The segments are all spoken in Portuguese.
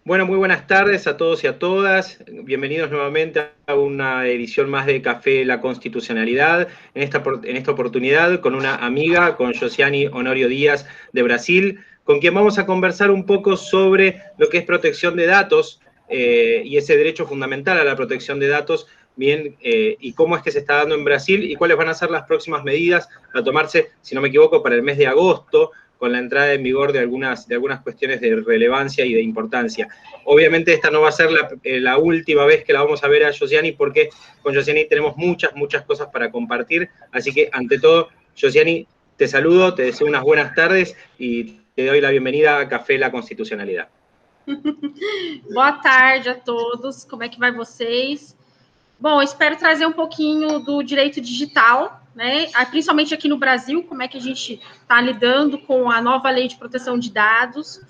Bueno, muy buenas tardes a todos y a todas. Bienvenidos nuevamente a una edición más de Café La Constitucionalidad. En esta oportunidad con una amiga, con Josiane Honorio Díaz de Brasil, con quien vamos a conversar un poco sobre lo que es protección de datos y ese derecho fundamental a la protección de datos, bien, y cómo es que se está dando en Brasil y cuáles van a ser las próximas medidas a tomarse, si no me equivoco, para el mes de agosto, con la entrada en vigor de algunas cuestiones de relevancia y de importancia. Obviamente esta no va a ser la última vez que la vamos a ver a Josiane, porque con Josiane tenemos muchas cosas para compartir, así que ante todo, Josiane, te saludo, te deseo unas buenas tardes y te doy la bienvenida a Café La Constitucionalidad. Boa tarde a todos, como é que vai vocês? Bom, espero trazer um pouquinho do direito digital, né? Principalmente aqui no Brasil, como é que a gente está lidando com a nova lei de proteção de dados.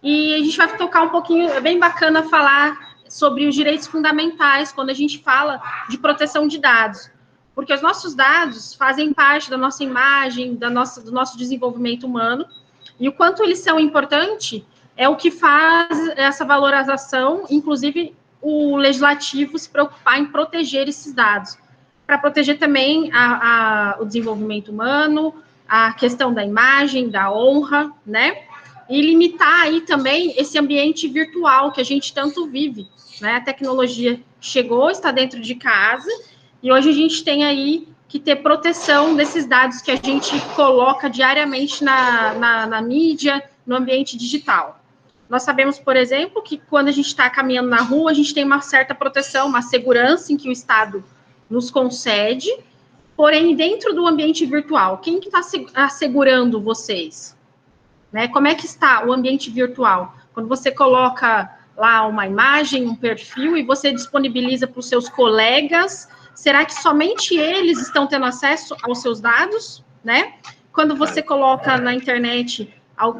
E a gente vai tocar um pouquinho, é bem bacana falar sobre os direitos fundamentais quando a gente fala de proteção de dados, porque os nossos dados fazem parte da nossa imagem, do nosso desenvolvimento humano, e o quanto eles são importantes é o que faz essa valorização, inclusive o legislativo se preocupar em proteger esses dados, para proteger também o desenvolvimento humano, a questão da imagem, da honra, né? E limitar aí também esse ambiente virtual que a gente tanto vive, né? A tecnologia chegou, está dentro de casa, e hoje a gente tem aí que ter proteção desses dados que a gente coloca diariamente na mídia, no ambiente digital. Nós sabemos, por exemplo, que quando a gente está caminhando na rua, a gente tem uma certa proteção, uma segurança em que o Estado nos concede, porém, dentro do ambiente virtual, quem que está assegurando vocês? Né? Como é que está o ambiente virtual? Quando você coloca lá uma imagem, um perfil, e você disponibiliza para os seus colegas, será que somente eles estão tendo acesso aos seus dados? Né? Quando você coloca na internet,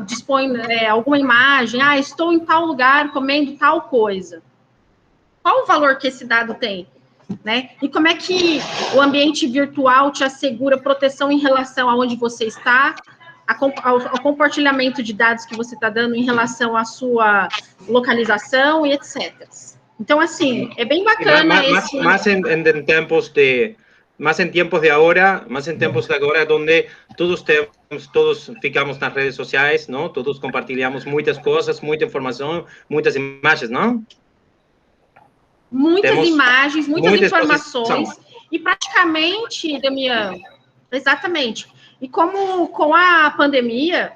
dispõe alguma imagem, estou em tal lugar comendo tal coisa. Qual o valor que esse dado tem? Né? E como é que o ambiente virtual te assegura proteção em relação a onde você está, ao compartilhamento de dados que você está dando em relação à sua localização e etc. Então, assim, é bem bacana esse... Más en tiempos de ahora, donde todos ficamos nas redes sociais, ¿no? Todos compartilhamos muitas coisas, muita informação, muitas imagens, não? Muitas imagens, muitas informações, e praticamente, Damião, exatamente. E como com a pandemia,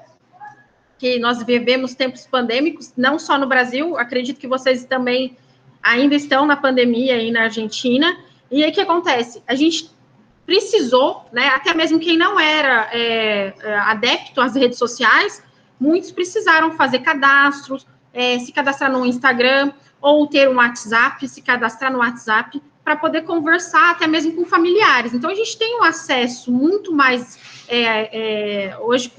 que nós vivemos tempos pandêmicos, não só no Brasil, acredito que vocês também ainda estão na pandemia aí na Argentina, e aí o que acontece? A gente precisou, né, até mesmo quem não era adepto às redes sociais, muitos precisaram fazer cadastros, se cadastrar no Instagram, ou ter um WhatsApp, se cadastrar no WhatsApp, para poder conversar até mesmo com familiares. Então, a gente tem um acesso muito mais, hoje,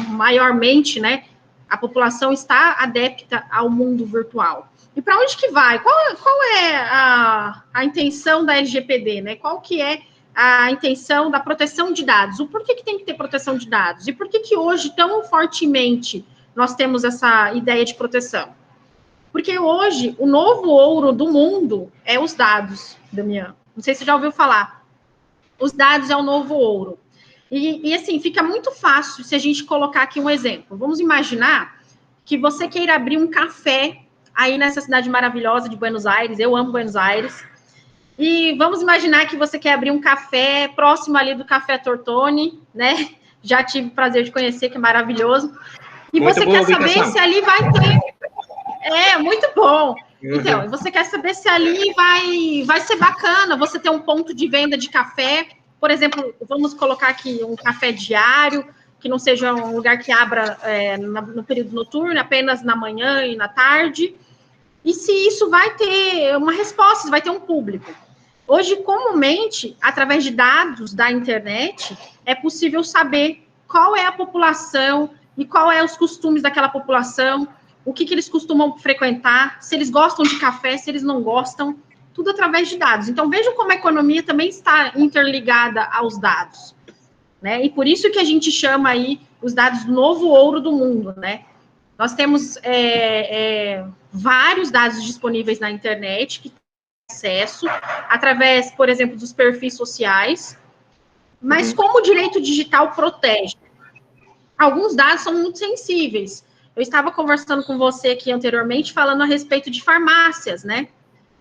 maiormente, né, a população está adepta ao mundo virtual. E para onde que vai? Qual é a intenção da LGPD, né? Qual que é a intenção da proteção de dados? O porquê que tem que ter proteção de dados? E por que hoje, tão fortemente, nós temos essa ideia de proteção? Porque hoje, o novo ouro do mundo é os dados, Damião. Não sei se você já ouviu falar. Os dados é o novo ouro. E assim, fica muito fácil se a gente colocar aqui um exemplo. Vamos imaginar que você queira abrir um café aí nessa cidade maravilhosa de Buenos Aires. Eu amo Buenos Aires. E vamos imaginar que você quer abrir um café próximo ali do Café Tortoni, né? Já tive o prazer de conhecer, que é maravilhoso. E muito você quer saber se ali vai ter... muito bom. Então, você quer saber se ali vai ser bacana você ter um ponto de venda de café, por exemplo, vamos colocar aqui um café diário, que não seja um lugar que abra no período noturno, apenas na manhã e na tarde, e se isso vai ter uma resposta, vai ter um público. Hoje, comumente, através de dados da internet, é possível saber qual é a população e qual é os costumes daquela população, o que eles costumam frequentar, se eles gostam de café, se eles não gostam, tudo através de dados. Então, vejam como a economia também está interligada aos dados, né? E por isso que a gente chama aí os dados do novo ouro do mundo, né? Nós temos vários dados disponíveis na internet que tem acesso através, por exemplo, dos perfis sociais, mas como o direito digital protege? Alguns dados são muito sensíveis. Eu estava conversando com você aqui anteriormente, falando a respeito de farmácias, né?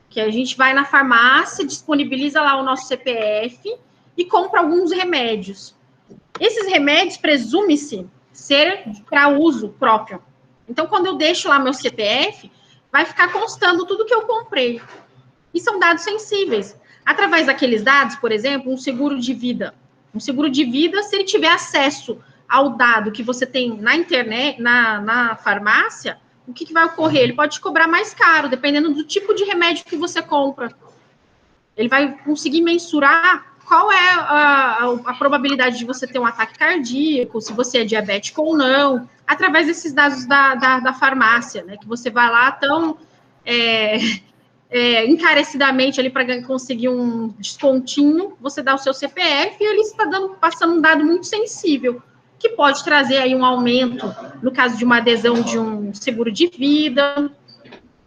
Que a gente vai na farmácia, disponibiliza lá o nosso CPF e compra alguns remédios. Esses remédios, presume-se ser para uso próprio. Então, quando eu deixo lá meu CPF, vai ficar constando tudo que eu comprei. E são dados sensíveis. Através daqueles dados, por exemplo, um seguro de vida. Um seguro de vida, se ele tiver acesso ao dado que você tem na internet, na farmácia, o que vai ocorrer? Ele pode te cobrar mais caro, dependendo do tipo de remédio que você compra. Ele vai conseguir mensurar qual é a probabilidade de você ter um ataque cardíaco, se você é diabético ou não, através desses dados da farmácia, né? Que você vai lá tão encarecidamente ali para conseguir um descontinho, você dá o seu CPF e ele está passando um dado muito sensível, que pode trazer aí um aumento, no caso de uma adesão de um seguro de vida,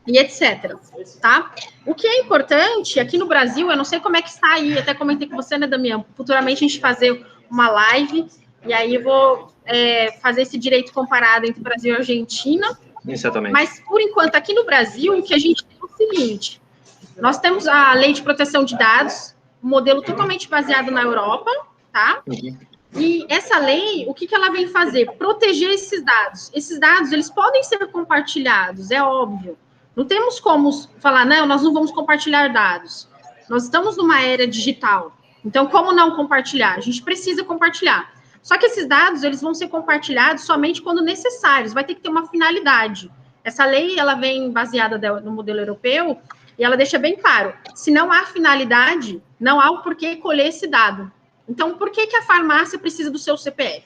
e etc. Tá? O que é importante, aqui no Brasil, eu não sei como é que está aí, até comentei com você, né, Damião? Futuramente a gente fazer uma live, e aí eu vou fazer esse direito comparado entre Brasil e Argentina. Exatamente. Mas, por enquanto, aqui no Brasil, o que a gente tem é o seguinte: nós temos a Lei de Proteção de Dados, um modelo totalmente baseado na Europa, tá? E essa lei, o que ela vem fazer? Proteger esses dados. Esses dados, eles podem ser compartilhados, é óbvio. Não temos como falar, não, nós não vamos compartilhar dados. Nós estamos numa era digital. Então, como não compartilhar? A gente precisa compartilhar. Só que esses dados, eles vão ser compartilhados somente quando necessários. Vai ter que ter uma finalidade. Essa lei, ela vem baseada no modelo europeu e ela deixa bem claro, se não há finalidade, não há o porquê colher esse dado. Então, por que a farmácia precisa do seu CPF?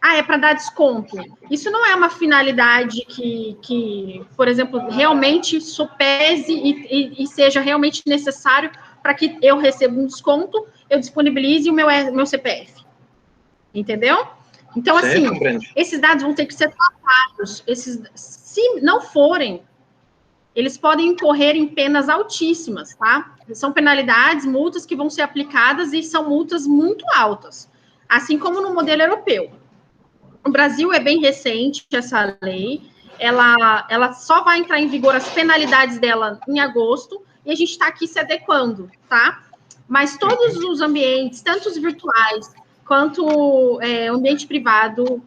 Ah, é para dar desconto. Isso não é uma finalidade que, por exemplo, realmente supese e seja realmente necessário para que eu receba um desconto, eu disponibilize o meu CPF. Entendeu? Então, assim, esses dados vão ter que ser tratados. Se não forem, eles podem incorrer em penas altíssimas, tá? São penalidades, multas que vão ser aplicadas e são multas muito altas, assim como no modelo europeu. No Brasil é bem recente essa lei, ela só vai entrar em vigor as penalidades dela em agosto, e a gente está aqui se adequando, tá? Mas todos os ambientes, tanto os virtuais, quanto ambiente privado,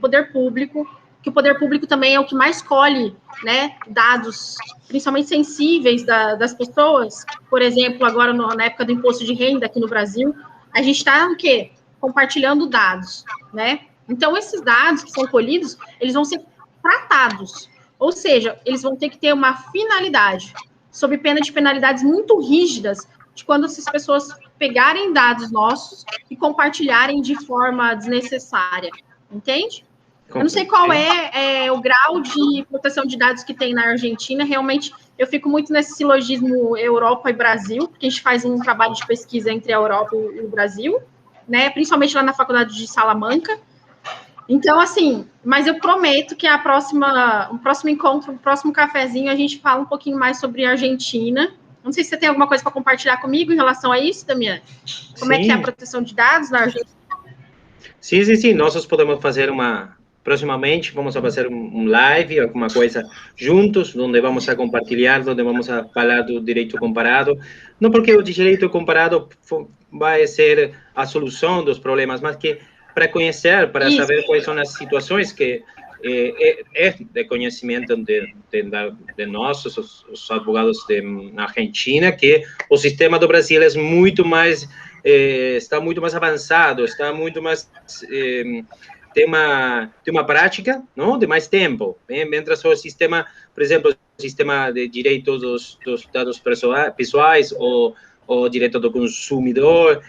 poder público, que o poder público também é o que mais colhe, né, dados, principalmente sensíveis das pessoas. Por exemplo, agora na época do imposto de renda aqui no Brasil, a gente está o quê? Compartilhando dados, né? Então, esses dados que são colhidos, eles vão ser tratados, ou seja, eles vão ter que ter uma finalidade, sob pena de penalidades muito rígidas, de quando essas pessoas pegarem dados nossos e compartilharem de forma desnecessária, entende? Eu não sei qual é o grau de proteção de dados que tem na Argentina, realmente eu fico muito nesse silogismo Europa e Brasil, porque a gente faz um trabalho de pesquisa entre a Europa e o Brasil, né, principalmente lá na faculdade de Salamanca. Então, assim, mas eu prometo que o próximo encontro, o próximo cafezinho, a gente fala um pouquinho mais sobre a Argentina. Não sei se você tem alguma coisa para compartilhar comigo em relação a isso, Damián? Como é que é a proteção de dados na Argentina? Sim. Nós podemos fazer proximamente vamos a fazer um live, alguma coisa juntos, onde vamos a compartilhar, onde vamos a falar do direito comparado. Não porque o direito comparado vai ser a solução dos problemas, mas que para conhecer, para saber quais são as situações que é de conhecimento de nós, os advogados na Argentina, que o sistema do Brasil é muito mais, está muito mais avançado, está muito mais... tem uma prática, não, de mais tempo, mientras o sistema, por exemplo, o sistema de direito dos dados pessoais ou o direito do consumidor,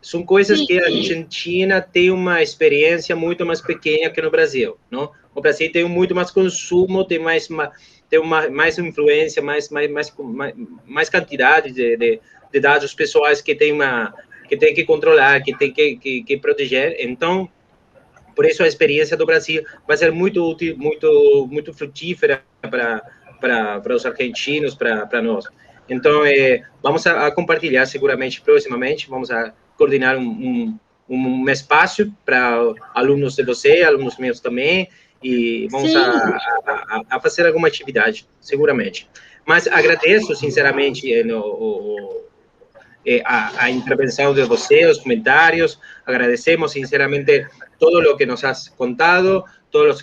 são coisas que a Argentina tem uma experiência muito mais pequena que no Brasil, não? O Brasil tem muito mais consumo, tem mais influência, mais quantidade de dados pessoais que tem que controlar, que tem que proteger. Então, por isso a experiência do Brasil vai ser muito útil, muito frutífera para os argentinos, para nós. Então, vamos a compartilhar seguramente, proximamente, vamos a coordenar um espaço para alunos de você, alunos meus também, e vamos a fazer alguma atividade, seguramente. Mas agradeço, sinceramente, a intervenção de você, os comentários, agradecemos, sinceramente, todo o que nos has contado, todo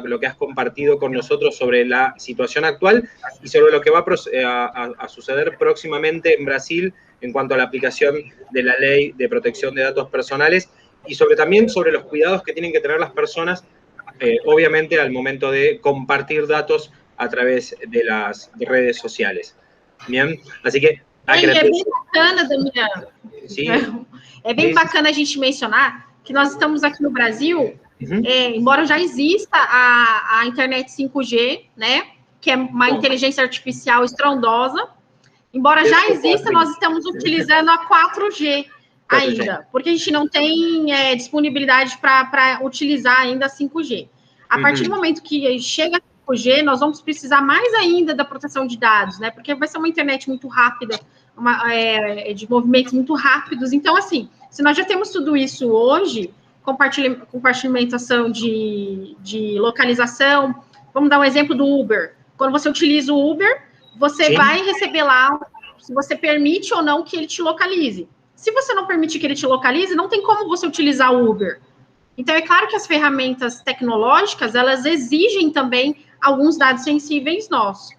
lo que has compartido con nosotros sobre la situación actual y sobre lo que va a suceder próximamente en Brasil en cuanto a la aplicación de la ley de protección de datos personales y también sobre los cuidados que tienen que tener las personas, obviamente, al momento de compartir datos a través de las redes sociales. Bien, así que agradeço. É bem bacana, Damião. Sim. É bem bacana a gente mencionar que nós estamos aqui no Brasil. Embora já exista a internet 5G, né, que é uma inteligência artificial estrondosa, embora já exista, nós estamos utilizando a 4G ainda, porque a gente não tem disponibilidade para utilizar ainda a 5G. A partir do momento que chega a 5G, nós vamos precisar mais ainda da proteção de dados, né, porque vai ser uma internet muito rápida, de movimentos muito rápidos. Então, assim, se nós já temos tudo isso hoje, compartimentação de localização. Vamos dar um exemplo do Uber. Quando você utiliza o Uber, você vai receber lá se você permite ou não que ele te localize. Se você não permite que ele te localize, não tem como você utilizar o Uber. Então, é claro que as ferramentas tecnológicas, elas exigem também alguns dados sensíveis nossos.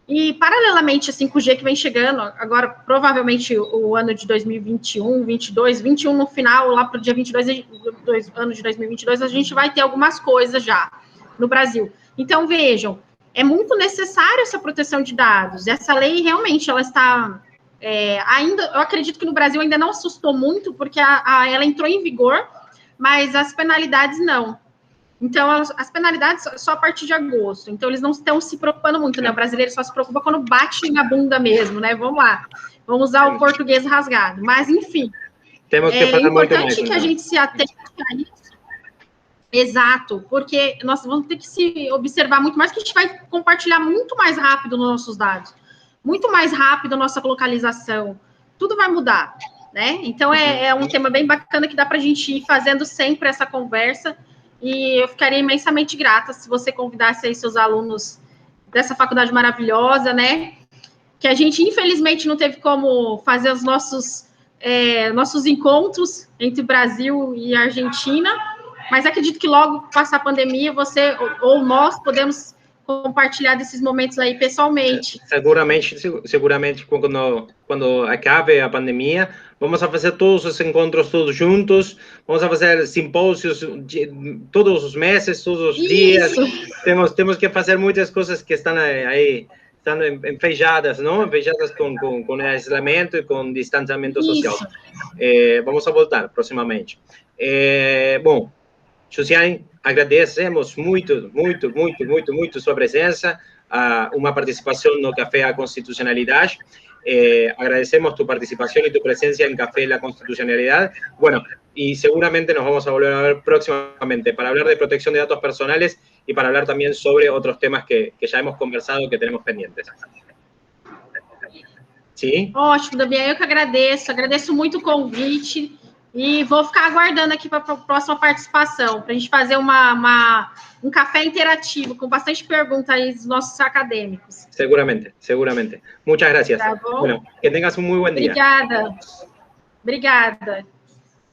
E, paralelamente, a 5G que vem chegando, agora, provavelmente, o ano de 2021, 22, 21 no final, lá para o dia 22, ano de 2022, a gente vai ter algumas coisas já no Brasil. Então, vejam, é muito necessário essa proteção de dados. Essa lei, realmente, ela está... ainda, eu acredito que no Brasil ainda não assustou muito, porque ela entrou em vigor, mas as penalidades não. Então, as penalidades só a partir de agosto. Então, eles não estão se preocupando muito, né? O brasileiro só se preocupa quando bate na bunda mesmo, né? Vamos lá. Vamos usar o português rasgado. Mas, enfim, é importante que a gente se atente a isso. Exato, porque nós vamos ter que se observar muito mais, que a gente vai compartilhar muito mais rápido nos nossos dados. Muito mais rápido a nossa localização. Tudo vai mudar, né? Então, é um tema bem bacana que dá para a gente ir fazendo sempre essa conversa. E eu ficaria imensamente grata se você convidasse aí seus alunos dessa faculdade maravilhosa, né? Que a gente, infelizmente, não teve como fazer os nossos encontros entre Brasil e Argentina, mas acredito que logo passar a pandemia, você ou nós podemos compartilhar desses momentos aí pessoalmente. Seguramente quando acabe a pandemia, vamos a fazer todos os encontros todos juntos, vamos a fazer simpósios todos os meses, todos os dias. Temos que fazer muitas coisas que estão aí, estão enfejadas, não? Enfejadas com isolamento e com distanciamento social. Vamos a voltar proximamente. Bom, Josiane, agradecemos muito sua presença, uma participação no Café a Constitucionalidade. Agradecemos tu participación y tu presencia en Café la Constitucionalidad. Bueno, y seguramente nos vamos a volver a ver próximamente para hablar de protección de datos personales y para hablar también sobre otros temas que ya hemos conversado, que tenemos pendientes. Sim? Ótimo, Damião, eu que agradeço muito o convite e vou ficar aguardando aqui para a próxima participação, para a gente fazer um café interativo, com bastante perguntas aí dos nossos acadêmicos. Seguramente. Muchas gracias. Tá bom? Bueno, que tengas un muy buen día. Obrigada.